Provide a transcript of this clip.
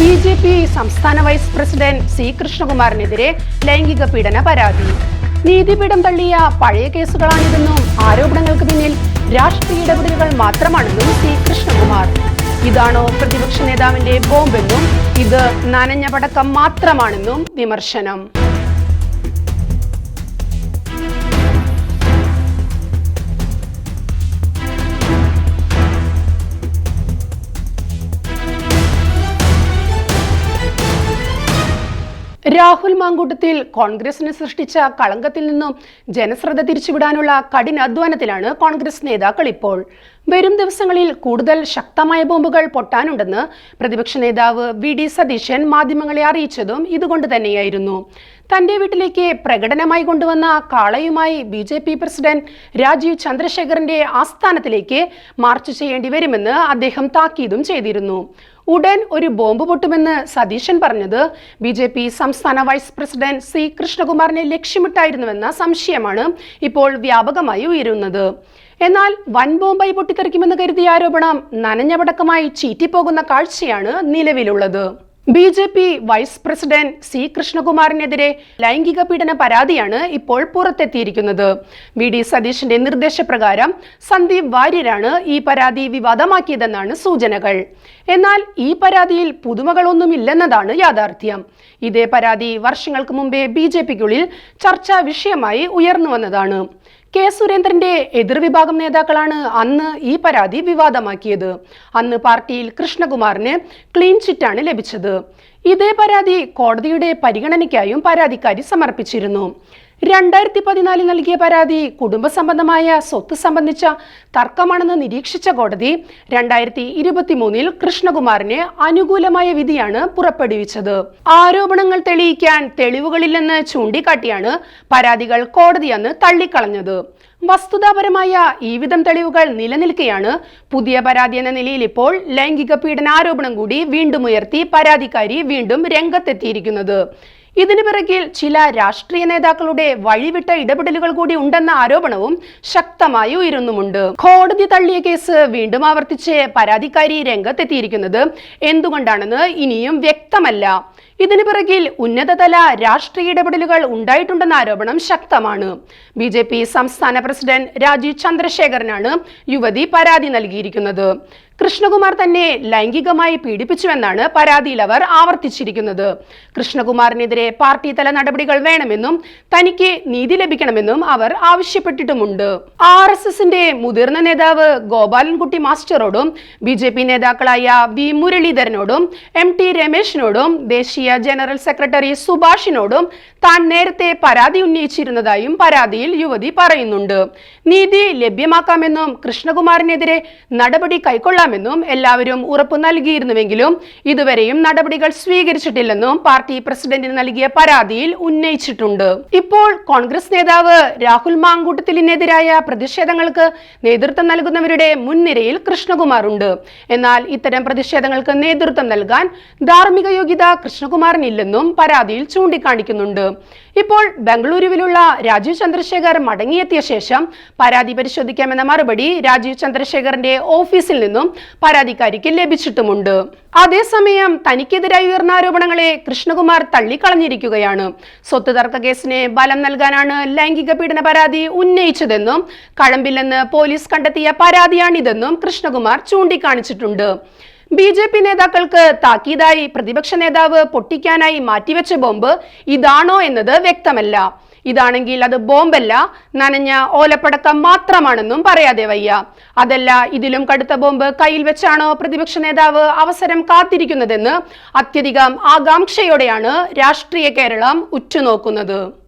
BJP. സംസ്ഥാന vice president C കൃഷ്ണകുമാറിനെതിരെ ലൈംഗിക പീഡന പരാതി. നീതിപീഠം തള്ളിയ പഴയ കേസുകളാണിതെന്നും ആരോപണങ്ങൾക്ക് പിന്നിൽ രാഷ്ട്രീയ ഇടപെടലുകൾ മാത്രമാണെന്നും സി കൃഷ്ണകുമാർ. ഇതാണോ പ്രതിപക്ഷ നേതാവിന്റെ ബോംബെന്നും ഇത് നനഞ്ഞ പടക്കം മാത്രമാണെന്നും വിമർശനം. രാഹുൽ മാങ്കൂട്ടത്തിൽ കോൺഗ്രസിന് സൃഷ്ടിച്ച കളങ്കത്തിൽ നിന്നും ജനശ്രദ്ധ തിരിച്ചുവിടാനുള്ള കഠിനാധ്വാനത്തിലാണ് കോൺഗ്രസ് നേതാക്കൾ ഇപ്പോൾ. വരും ദിവസങ്ങളിൽ കൂടുതൽ ശക്തമായ ബോംബുകൾ പൊട്ടാനുണ്ടെന്ന് പ്രതിപക്ഷ നേതാവ് വി.ഡി. സതീശൻ മാധ്യമങ്ങളെ അറിയിച്ചതും ഇതുകൊണ്ട് തന്നെയായിരുന്നു. തന്റെ വീട്ടിലേക്ക് പ്രകടനമായി കൊണ്ടുവന്ന കാളയുമായി ബി.ജെ.പി. പ്രസിഡന്റ് രാജീവ് ചന്ദ്രശേഖറിന്റെ ആസ്ഥാനത്തിലേക്ക് മാർച്ച് ചെയ്യേണ്ടി വരുമെന്ന് അദ്ദേഹം താക്കീതും ചെയ്തിരുന്നു. ഉടൻ ഒരു ബോംബ് പൊട്ടുമെന്ന് സതീശൻ പറഞ്ഞത് ബി.ജെ.പി. സംസ്ഥാന വൈസ് പ്രസിഡന്റ് സി കൃഷ്ണകുമാറിനെ ലക്ഷ്യമിട്ടായിരുന്നുവെന്ന സംശയമാണ് ഇപ്പോൾ വ്യാപകമായി ഉയരുന്നത്. എന്നാൽ വൻ ബോംബായി പൊട്ടിത്തെറിക്കുമെന്ന് കരുതിയ ആരോപണം നനഞ്ഞ പടക്കമായി ചീറ്റിപ്പോകുന്ന കാഴ്ചയാണ് നിലവിലുള്ളത്. ബി.ജെ.പി. വൈസ് പ്രസിഡന്റ് സി കൃഷ്ണകുമാറിനെതിരെ ലൈംഗിക പീഡന പരാതിയാണ് ഇപ്പോൾ പുറത്തെത്തിയിരിക്കുന്നത്. വി.ഡി. സതീശന്റെ നിർദ്ദേശപ്രകാരം സന്ദീപ് വാര്യരാണ് ഈ പരാതി വിവാദമാക്കിയതെന്നാണ് സൂചനകൾ. എന്നാൽ ഈ പരാതിയിൽ പുതുമകളൊന്നുമില്ലെന്നതാണ് യാഥാർത്ഥ്യം. ഇതേ പരാതി വർഷങ്ങൾക്ക് മുമ്പേ ബി.ജെ.പിക്കുള്ളിൽ ചർച്ചാ വിഷയമായി ഉയർന്നു വന്നതാണ്. കെ സുരേന്ദ്രന്റെ എതിർവിഭാഗം നേതാക്കളാണ് അന്ന് ഈ പരാതി വിവാദമാക്കിയത്. അന്ന് പാർട്ടിയിൽ കൃഷ്ണകുമാറിന് ക്ലീൻ ചിറ്റാണ് ലഭിച്ചത്. ഇതേ പരാതി കോടതിയുടെ പരിഗണനയ്ക്കായും പരാതിക്കാരി സമർപ്പിച്ചിരുന്നു. 2014 നൽകിയ പരാതി കുടുംബ സംബന്ധമായ സ്വത്ത് സംബന്ധിച്ച തർക്കമാണെന്ന് നിരീക്ഷിച്ച കോടതി 2023 കൃഷ്ണകുമാറിന് അനുകൂലമായ വിധിയാണ് പുറപ്പെടുവിച്ചത്. ആരോപണങ്ങൾ തെളിയിക്കാൻ തെളിവുകളില്ലെന്ന് ചൂണ്ടിക്കാട്ടിയാണ് പരാതികൾ കോടതി അന്ന് തള്ളിക്കളഞ്ഞത്. വസ്തുതാപരമായ ഈ വിധം തെളിവുകൾ നിലനിൽക്കെയാണ് പുതിയ പരാതി എന്ന നിലയിൽ ഇപ്പോൾ ലൈംഗിക പീഡന ആരോപണം കൂടി വീണ്ടും ഉയർത്തി പരാതിക്കാരി വീണ്ടും രംഗത്തെത്തിയിരിക്കുന്നത്. ഇതിനു പിറകിൽ ചില രാഷ്ട്രീയ നേതാക്കളുടെ വഴിവിട്ട ഇടപെടലുകൾ കൂടി ഉണ്ടെന്ന ആരോപണവും ശക്തമായി ഉയരുന്നുമുണ്ട്. കോടതി തള്ളിയ കേസ് വീണ്ടും ആവർത്തിച്ച് പരാതിക്കാരി രംഗത്തെത്തിയിരിക്കുന്നത് എന്തുകൊണ്ടാണെന്ന് ഇനിയും വ്യക്തമല്ല. ഇതിനു പിറകിൽ ഉന്നതതല രാഷ്ട്രീയ ഇടപെടലുകൾ ഉണ്ടായിട്ടുണ്ടെന്ന ആരോപണം ശക്തമാണ്. ബി.ജെ.പി. സംസ്ഥാന പ്രസിഡന്റ് രാജീവ് ചന്ദ്രശേഖറിനാണ് യുവതി പരാതി നൽകിയിരിക്കുന്നത്. കൃഷ്ണകുമാർ തന്നെ ലൈംഗികമായി പീഡിപ്പിച്ചുവെന്നാണ് പരാതിയിൽ അവർ ആവർത്തിച്ചിരിക്കുന്നത്. കൃഷ്ണകുമാറിനെതിരെ പാർട്ടി തല നടപടികൾ വേണമെന്നും തനിക്ക് നീതി ലഭിക്കണമെന്നും അവർ ആവശ്യപ്പെട്ടിട്ടുമുണ്ട്. RSSന്റെ മുതിർന്ന നേതാവ് ഗോപാലൻകുട്ടി മാസ്റ്ററോടും ബി.ജെ.പി. നേതാക്കളായ വി. മുരളീധരനോടും M.T. രമേശിനോടും ദേശീയ ജനറൽ സെക്രട്ടറി സുഭാഷിനോടും താൻ നേരത്തെ പരാതി ഉന്നയിച്ചിരുന്നതായും പരാതിയിൽ യുവതി പറയുന്നുണ്ട്. നീതി ലഭ്യമാക്കാമെന്നും കൃഷ്ണകുമാറിനെതിരെ നടപടി കൈക്കൊള്ളാമെന്നും എല്ലാവരും ഉറപ്പു നൽകിയിരുന്നുവെങ്കിലും ഇതുവരെയും നടപടികൾ സ്വീകരിച്ചിട്ടില്ലെന്നും പാർട്ടി പ്രസിഡന്റിന് നൽകിയ പരാതിയിൽ ഉന്നയിച്ചിട്ടുണ്ട്. ഇപ്പോൾ കോൺഗ്രസ് നേതാവ് രാഹുൽ മാങ്കൂട്ടത്തിനെതിരായ പ്രതിഷേധങ്ങൾക്ക് നേതൃത്വം നൽകുന്നവരുടെ മുൻനിരയിൽ കൃഷ്ണകുമാർ ഉണ്ട്. എന്നാൽ ഇത്തരം പ്രതിഷേധങ്ങൾക്ക് നേതൃത്വം നൽകാൻ ധാർമ്മിക യോഗ്യത കൃഷ്ണകുമാറിനില്ലെന്നും പരാതിയിൽ ചൂണ്ടിക്കാണിക്കുന്നുണ്ട്. ഇപ്പോൾ ബംഗളൂരുവിലുള്ള രാജീവ് ചന്ദ്രശേഖർ മടങ്ങിയെത്തിയ ശേഷം പരാതി പരിശോധിക്കാമെന്ന മറുപടി രാജീവ് ചന്ദ്രശേഖറിന്റെ ഓഫീസിൽ നിന്നും പരാതിക്കാരിക്ക് ലഭിച്ചിട്ടുമുണ്ട്. അതേസമയം തനിക്കെതിരായി ഉയർന്ന ആരോപണങ്ങളെ കൃഷ്ണകുമാർ തള്ളിക്കളഞ്ഞിരിക്കുകയാണ്. സ്വത്ത് തർക്ക കേസിന് ബലം നൽകാനാണ് ലൈംഗിക പീഡന പരാതി ഉന്നയിച്ചതെന്നും കഴമ്പില്ലെന്ന് പോലീസ് കണ്ടെത്തിയ പരാതിയാണിതെന്നും കൃഷ്ണകുമാർ ചൂണ്ടിക്കാണിച്ചിട്ടുണ്ട്. ബി.ജെ.പി. നേതാക്കൾക്ക് താക്കീതായി പ്രതിപക്ഷ നേതാവ് പൊട്ടിക്കാനായി മാറ്റിവെച്ച ബോംബ് ഇതാണോ എന്നത് വ്യക്തമല്ല. ഇതാണെങ്കിൽ അത് ബോംബല്ല, നനഞ്ഞ ഓലപ്പടക്കം മാത്രമാണെന്നും പറയാതെ വയ്യ. അതല്ല, ഇതിലും കടുത്ത ബോംബ് കയ്യിൽ വെച്ചാണോ പ്രതിപക്ഷ നേതാവ് അവസരം കാത്തിരിക്കുന്നതെന്ന് അത്യധികം ആകാംക്ഷയോടെയാണ് രാഷ്ട്രീയ കേരളം ഉറ്റുനോക്കുന്നത്.